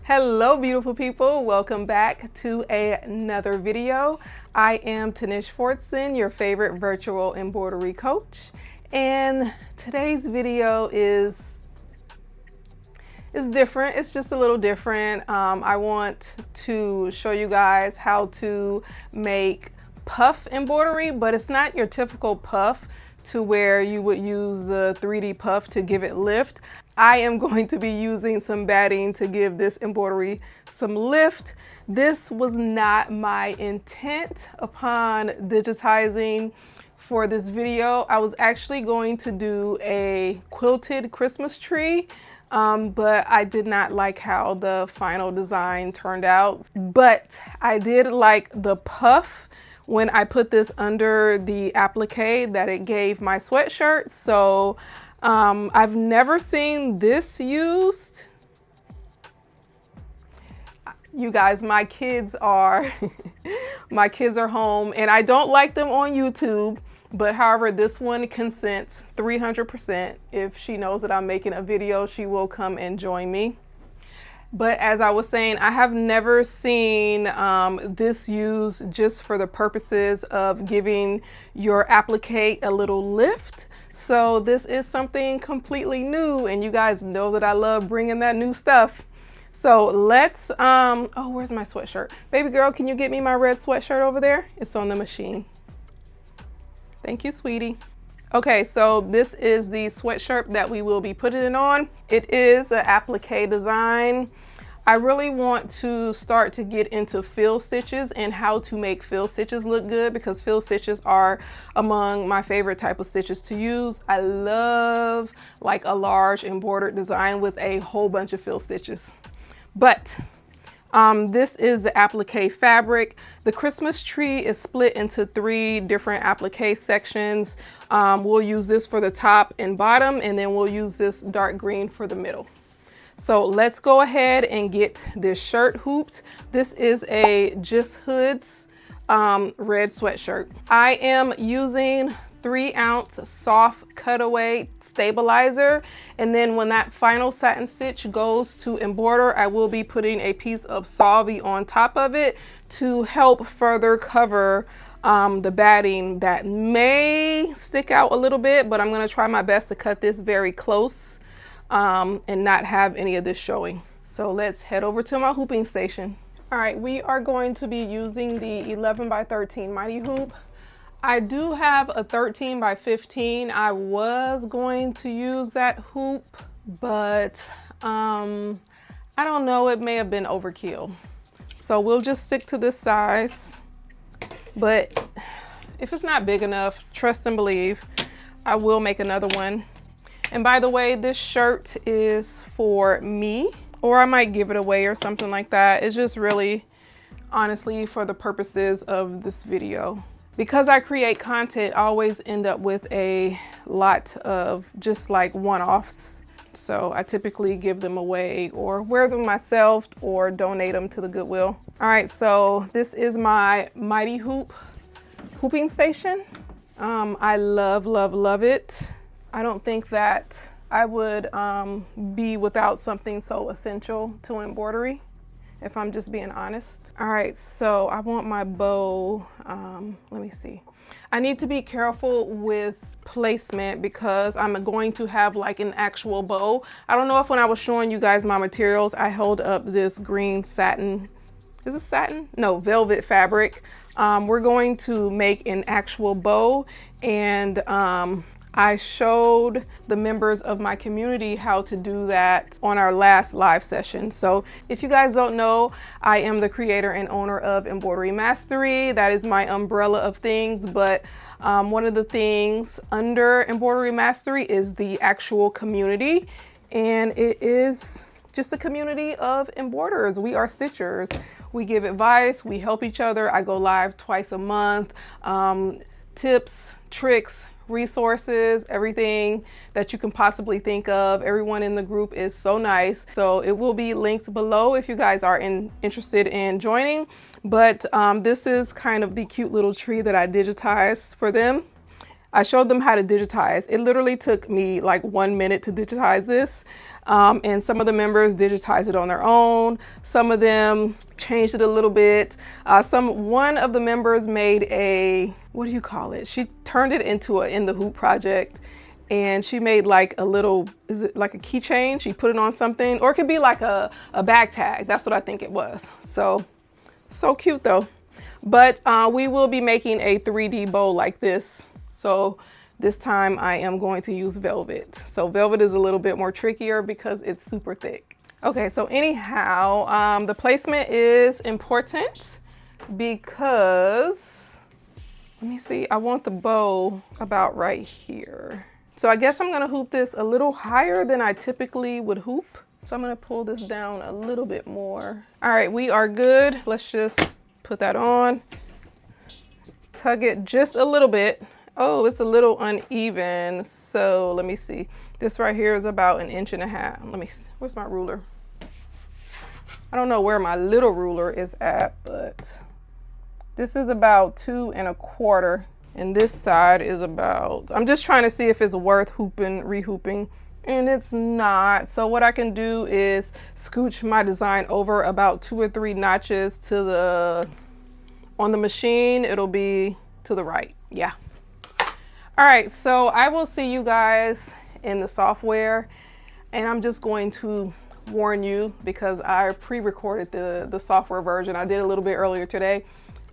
Hello beautiful people, welcome back to another video. I am Tanish Fortson, your favorite virtual embroidery coach, and today's video is different. It's just a little different. I want to show you guys how to make puff embroidery, but it's not your typical puff to where you would use the 3D puff to give it lift. I am going to be using some batting to give this embroidery some lift. This was not my intent upon digitizing for this video. I was actually going to do a quilted Christmas tree, but I did not like how the final design turned out. But I did like the puff when I put this under the applique that it gave my sweatshirt. So I've never seen this used. You guys, my kids are my kids are home and I don't like them on YouTube, but however, this one consents 300%. If she knows that I'm making a video, she will come and join me. But as I was saying, I have never seen this used just for the purposes of giving your applique a little lift. So this is something completely new, and you guys know that I love bringing that new stuff. So let's, oh, where's my sweatshirt? Baby girl, can you get me my red sweatshirt over there? It's on the machine. Thank you, sweetie. Okay, so this is the sweatshirt that we will be putting it on. It is an applique design. I really want to start to get into fill stitches and how to make fill stitches look good, because fill stitches are among my favorite type of stitches to use. I love like a large embroidered design with a whole bunch of fill stitches. But this is the applique fabric. The Christmas tree is split into 3 different applique sections. We'll use this for the top and bottom, and then we'll use this dark green for the middle. So let's go ahead and get this shirt hooped. This is a Just Hoods red sweatshirt. I am using 3-ounce soft cutaway stabilizer, and then when that final satin stitch goes to embroider, I will be putting a piece of solvy on top of it to help further cover the batting that may stick out a little bit, but I'm going to try my best to cut this very close and not have any of this showing. So let's head over to my hooping station. All right, we are going to be using the 11 by 13 mighty hoop. I do have a 13 by 15. I was going to use that hoop, but I don't know, it may have been overkill. So we'll just stick to this size. But if it's not big enough, trust and believe, I will make another one. And by the way, this shirt is for me, or I might give it away or something like that. It's just really, honestly, for the purposes of this video. Because I create content, I always end up with a lot of just like one-offs. So I typically give them away or wear them myself or donate them to the Goodwill. All right, so this is my mighty hooping station. I love, love, love it. I don't think that I would be without something so essential to embroidery, if I'm just being honest. All right, so I want my bow, let me see. I need to be careful with placement because I'm going to have like an actual bow. I don't know if when I was showing you guys my materials, I held up this green satin, is it satin? No, velvet fabric. We're going to make an actual bow, and I showed the members of my community how to do that on our last live session. So if you guys don't know, I am the creator and owner of Embroidery Mastery. That is my umbrella of things, but one of the things under Embroidery Mastery is the actual community, and it is just a community of embroiderers. We are stitchers. We give advice, we help each other. I go live twice a month. Tips, tricks, resources, everything that you can possibly think of. Everyone in the group is so nice. So it will be linked below if you guys are interested in joining. But this is kind of the cute little tree that I digitized for them. I showed them how to digitize. It literally took me like 1 minute to digitize this. And some of the members digitized it on their own. Some of them changed it a little bit. One of the members made a, what do you call it? She turned it into a in the hoop project. And she made like a little, is it like a keychain? She put it on something, or it could be like a bag tag. That's what I think it was. So cute though. But we will be making a 3D bow like this. So this time I am going to use velvet. So velvet is a little bit more trickier because it's super thick. Okay, so anyhow, the placement is important because, let me see, I want the bow about right here. So I guess I'm gonna hoop this a little higher than I typically would hoop. So I'm gonna pull this down a little bit more. All right, we are good. Let's just put that on. Tug it just a little bit. Oh, it's a little uneven. So let me see. This right here is about 1.5 inches. Let me see. Where's my ruler? I don't know where my little ruler is at, but this is about 2 1/4. And this side is about, I'm just trying to see if it's worth hooping, rehooping, and it's not. So what I can do is scooch my design over about 2 or 3 notches to the, on the machine, it'll be to the right. Yeah. All right, so I will see you guys in the software, and I'm just going to warn you because I pre-recorded the software version. I did a little bit earlier today.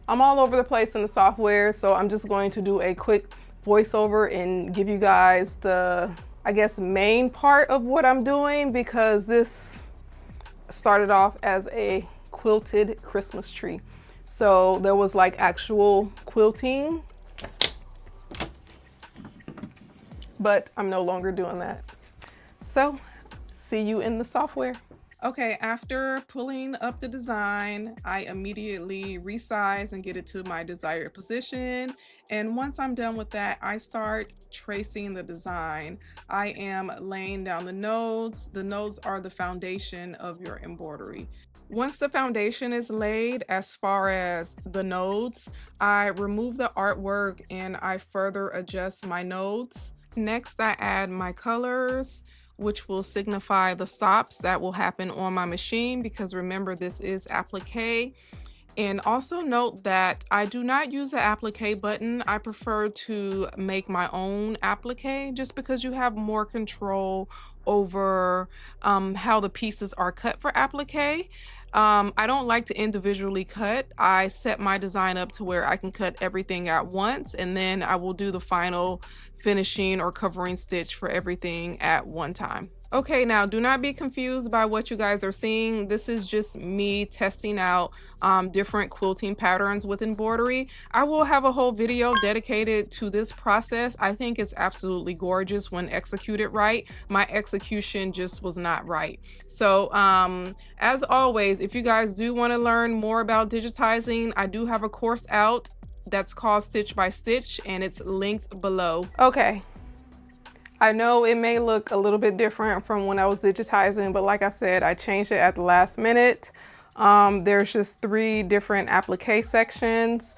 I'm all over the place in the software, so I'm just going to do a quick voiceover and give you guys the, I guess, main part of what I'm doing, because this started off as a quilted Christmas tree. So there was like actual quilting, but I'm no longer doing that. So see you in the software. Okay, after pulling up the design, I immediately resize and get it to my desired position. And once I'm done with that, I start tracing the design. I am laying down the nodes. The nodes are the foundation of your embroidery. Once the foundation is laid, as far as the nodes, I remove the artwork and I further adjust my nodes. Next, I add my colors, which will signify the stops that will happen on my machine, because remember, this is applique. And also note that I do not use the applique button. I prefer to make my own applique, just because you have more control over how the pieces are cut for applique. I don't like to individually cut. I set my design up to where I can cut everything at once, and then I will do the final finishing or covering stitch for everything at one time. Okay, now do not be confused by what you guys are seeing. This is just me testing out different quilting patterns with embroidery. I will have a whole video dedicated to this process. I think it's absolutely gorgeous when executed right. My execution just was not right. So as always, if you guys do want to learn more about digitizing, I do have a course out that's called Stitch by Stitch, and it's linked below. Okay. I know it may look a little bit different from when I was digitizing, but like I said, I changed it at the last minute. There's just 3 different applique sections,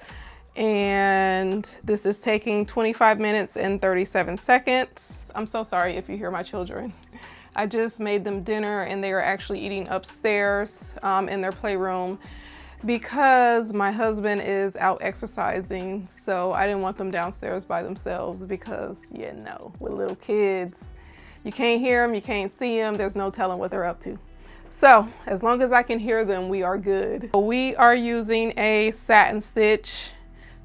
and this is taking 25 minutes and 37 seconds. I'm so sorry if you hear my children. I just made them dinner and they are actually eating upstairs in their playroom, because my husband is out exercising, so I didn't want them downstairs by themselves, because you know, with little kids, you can't hear them, you can't see them, there's no telling what they're up to. So as long as I can hear them, we are good. We are using a satin stitch,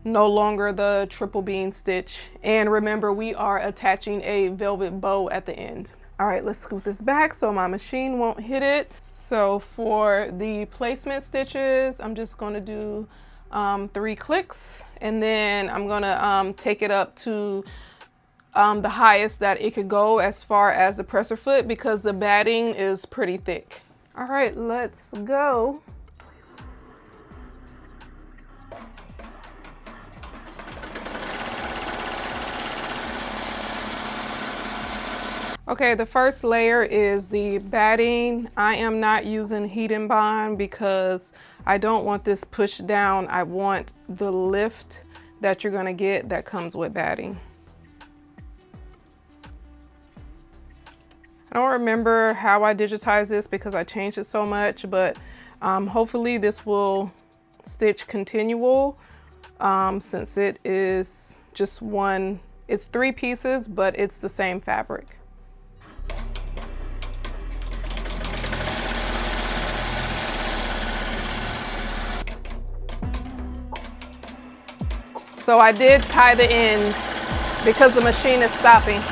no longer the triple bean stitch. And remember, we are attaching a velvet bow at the end. All right, let's scoot this back so my machine won't hit it. So for the placement stitches, I'm just gonna do 3 clicks, and then I'm gonna take it up to the highest that it could go as far as the presser foot, because the batting is pretty thick. All right, let's go. Okay, the first layer is the batting. I am not using heat and bond because I don't want this pushed down. I want the lift that you're gonna get that comes with batting. I don't remember how I digitized this because I changed it so much, but hopefully this will stitch continual since it is just one, it's 3 pieces, but it's the same fabric. So I did tie the ends because the machine is stopping.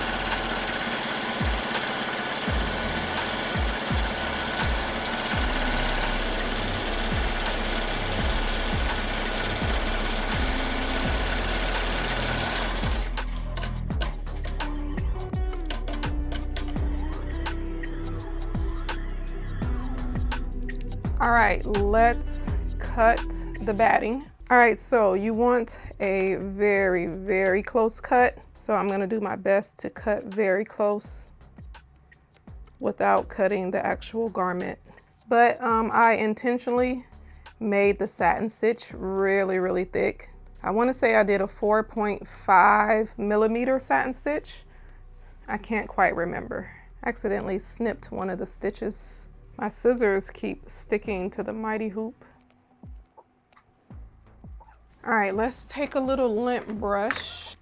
All right, let's cut the batting. All right, so you want a very, very close cut. So I'm gonna do my best to cut very close without cutting the actual garment. But I intentionally made the satin stitch really, really thick. I wanna say I did a 4.5 millimeter satin stitch. I can't quite remember. I accidentally snipped one of the stitches. My scissors keep sticking to the mighty hoop. All right, let's take a little lint brush.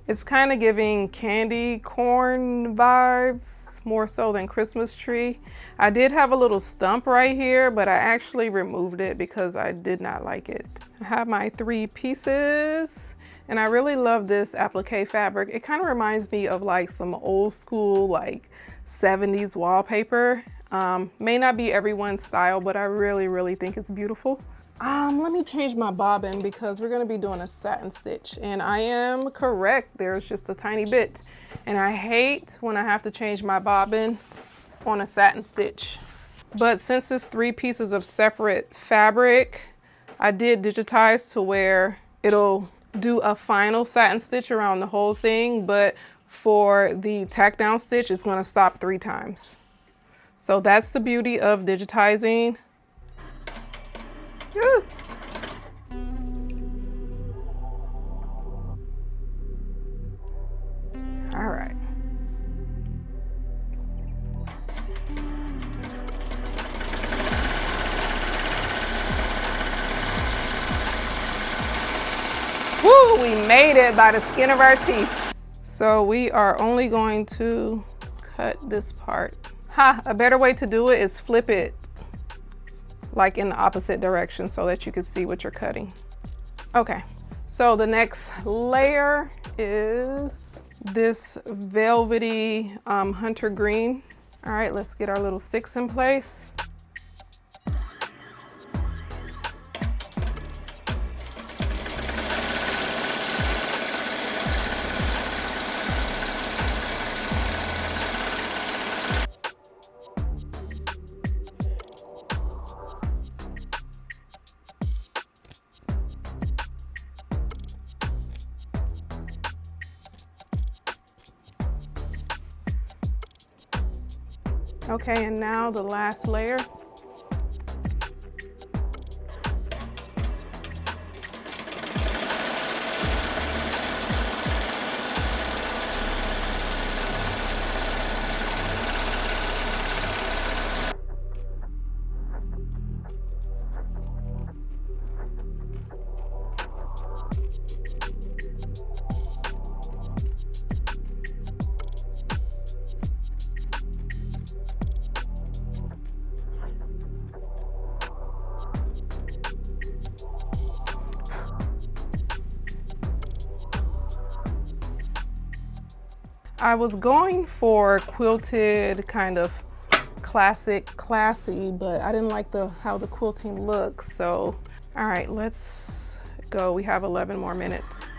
It's kind of giving candy corn vibes more so than Christmas tree. I did have a little stump right here, but I actually removed it because I did not like it. I have my 3 pieces. And I really love this applique fabric. It kind of reminds me of like some old school, like 70s wallpaper. May not be everyone's style, but I really, really think it's beautiful. Let me change my bobbin because we're gonna be doing a satin stitch. And I am correct, there's just a tiny bit. And I hate when I have to change my bobbin on a satin stitch. But since it's 3 pieces of separate fabric, I did digitize to where it'll do a final satin stitch around the whole thing, but for the tack down stitch, it's going to stop 3 times. So that's the beauty of digitizing. All right. Woo, we made it by the skin of our teeth. So we are only going to cut this part. A better way to do it is flip it like in the opposite direction so that you can see what you're cutting. Okay, so the next layer is this velvety hunter green. All right, let's get our little sticks in place. Okay, and now the last layer. I was going for quilted, kind of classic, classy, but I didn't like how the quilting looks. So, all right, let's go. We have 11 more minutes.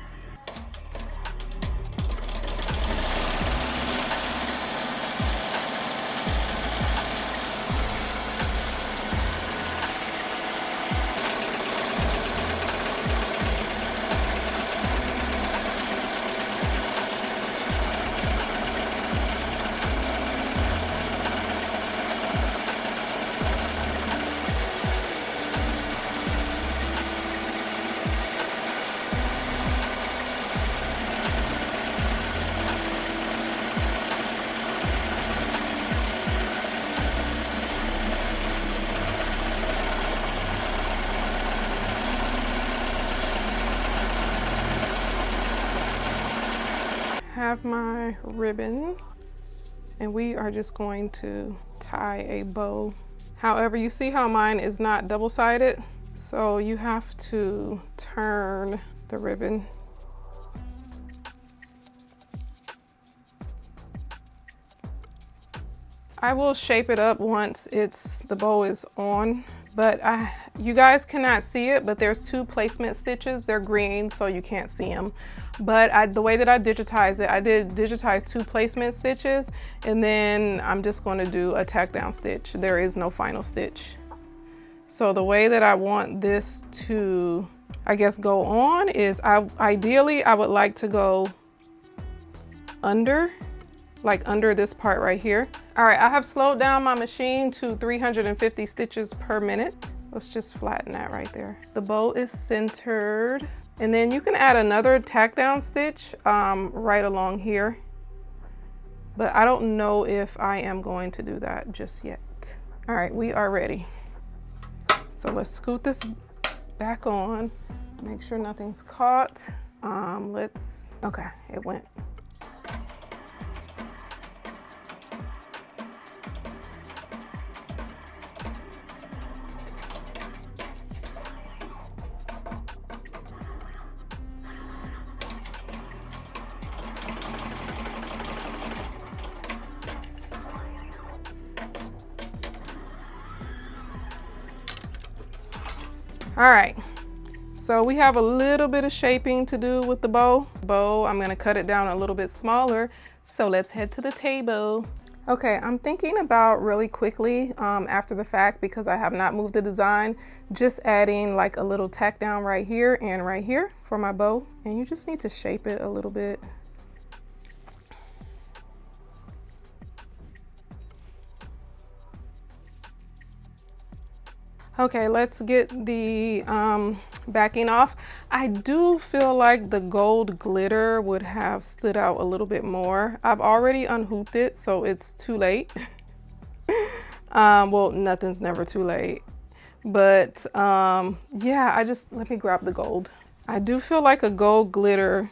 have my ribbon and we are just going to tie a bow. However, you see how mine is not double-sided? So you have to turn the ribbon. I will shape it up once the bow is on, but you guys cannot see it, but there's 2 placement stitches. They're green, so you can't see them. But the way that I digitize it, I did digitize 2 placement stitches, and then I'm just going to do a tack down stitch. There is no final stitch. So the way that I want this to, I guess, go on is ideally I would like to go under, like under this part right here. All right, I have slowed down my machine to 350 stitches per minute. Let's just flatten that right there. The bow is centered. And then you can add another tack down stitch right along here. But I don't know if I am going to do that just yet. All right, we are ready. So let's scoot this back on, make sure nothing's caught. Okay, it went. All right, so we have a little bit of shaping to do with the bow. I'm gonna cut it down a little bit smaller. So let's head to the table. Okay, I'm thinking about really quickly after the fact, because I have not moved the design, just adding like a little tack down right here and right here for my bow. And you just need to shape it a little bit. Okay, let's get the backing off. I do feel like the gold glitter would have stood out a little bit more. I've already unhooped it, so it's too late. Well, nothing's never too late. But yeah, let me grab the gold. I do feel like a gold glitter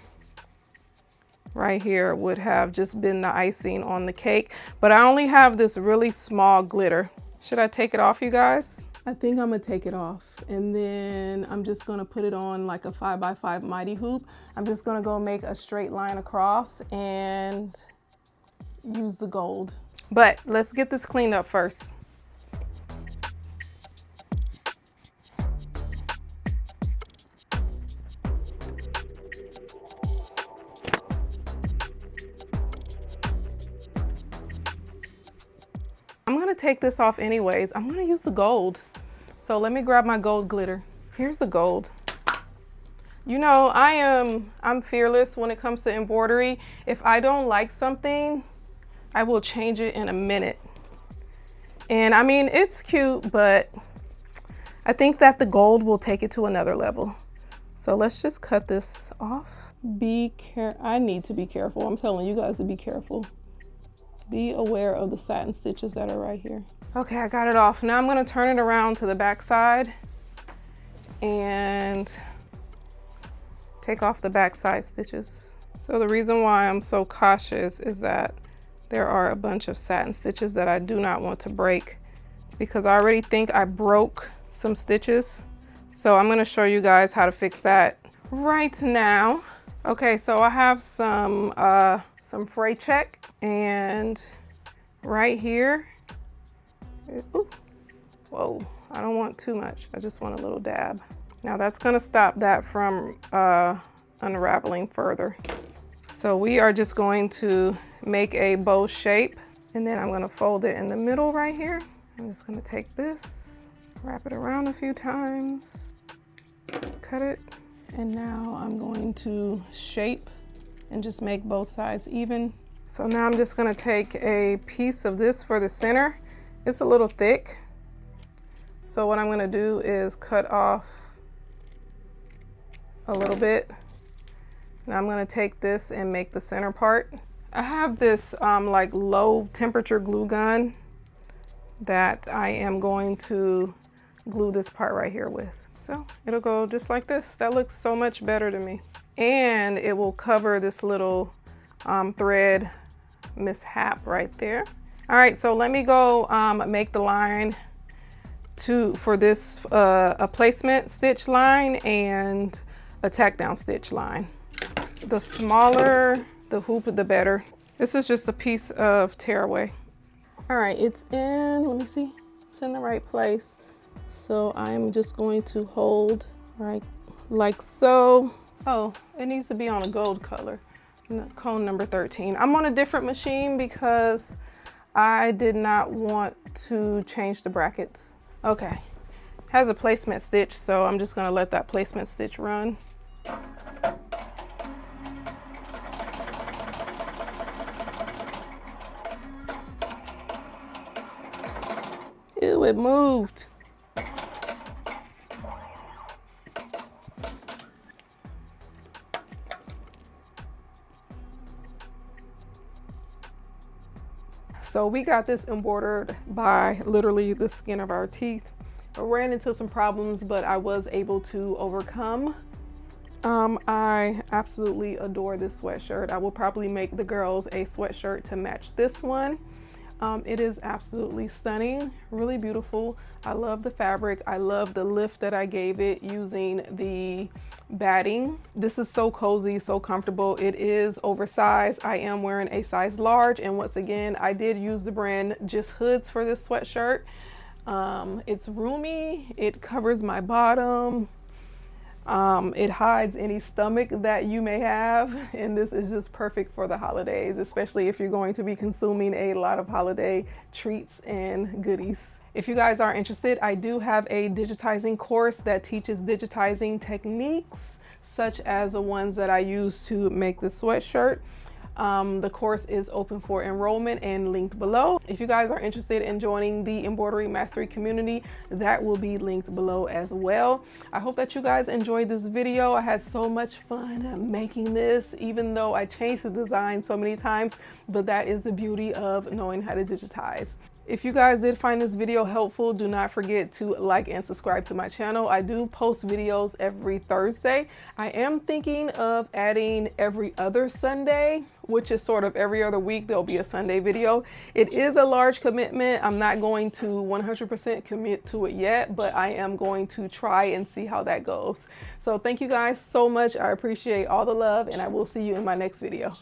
right here would have just been the icing on the cake, but I only have this really small glitter. Should I take it off, you guys? I think I'm gonna take it off, and then I'm just gonna put it on like a 5x5 mighty hoop. I'm just gonna go make a straight line across and use the gold. But let's get this cleaned up first. I'm gonna take this off anyways. I'm gonna use the gold. So let me grab my gold glitter. Here's the gold. You know, I'm fearless when it comes to embroidery. If I don't like something, I will change it in a minute. And I mean, it's cute, but I think that the gold will take it to another level. So let's just cut this off. I need to be careful. I'm telling you guys to be careful. Be aware of the satin stitches that are right here. Okay, I got it off. Now I'm gonna turn it around to the back side and take off the back side stitches. So the reason why I'm so cautious is that there are a bunch of satin stitches that I do not want to break, because I already think I broke some stitches. So I'm gonna show you guys how to fix that right now. Okay, so I have some fray check, and right here, ooh, whoa, I don't want too much. I just want a little dab. Now that's gonna stop that from unraveling further. So we are just going to make a bow shape, and then I'm gonna fold it in the middle right here. I'm just gonna take this, wrap it around a few times, cut it, and now I'm going to shape and just make both sides even. So now I'm just gonna take a piece of this for the center. It's a little thick. So what I'm gonna do is cut off a little bit. Now I'm gonna take this and make the center part. I have this like low temperature glue gun that I am going to glue this part right here with. So it'll go just like this. That looks so much better to me. And it will cover this little thread mishap right there. All right, so let me go make the line for this a placement stitch line and a tack down stitch line. The smaller the hoop, the better. This is just a piece of tearaway. All right, it's in, let me see, it's in the right place. So I'm just going to hold right like so. Oh, it needs to be on a gold color, cone number 13. I'm on a different machine because I did not want to change the brackets. Okay, has a placement stitch, so I'm just gonna let that placement stitch run. Ew, it moved. So we got this embroidered by literally the skin of our teeth. I ran into some problems, but I was able to overcome. I absolutely adore this sweatshirt. I will probably make the girls a sweatshirt to match this one. It is absolutely stunning, really beautiful. I love the fabric. I love the lift that I gave it using the batting. This is so cozy, so comfortable. It is oversized. I am wearing a size large, and once again, I did use the brand Just Hoods for this sweatshirt. It's roomy, it covers my bottom. It hides any stomach that you may have, and this is just perfect for the holidays, especially if you're going to be consuming a lot of holiday treats and goodies. If you guys are interested, I do have a digitizing course that teaches digitizing techniques such as the ones that I use to make the sweatshirt. The course is open for enrollment and linked below. If you guys are interested in joining the Embroidery Mastery Community, that will be linked below as well. I hope that you guys enjoyed this video. I had so much fun making this, even though I changed the design so many times, but that is the beauty of knowing how to digitize. If you guys did find this video helpful, do not forget to like and subscribe to my channel. I do post videos every Thursday. I am thinking of adding every other Sunday, which is sort of every other week there'll be a Sunday video. It is a large commitment. I'm not going to 100% commit to it yet, but I am going to try and see how that goes. So thank you guys so much. I appreciate all the love, and I will see you in my next video.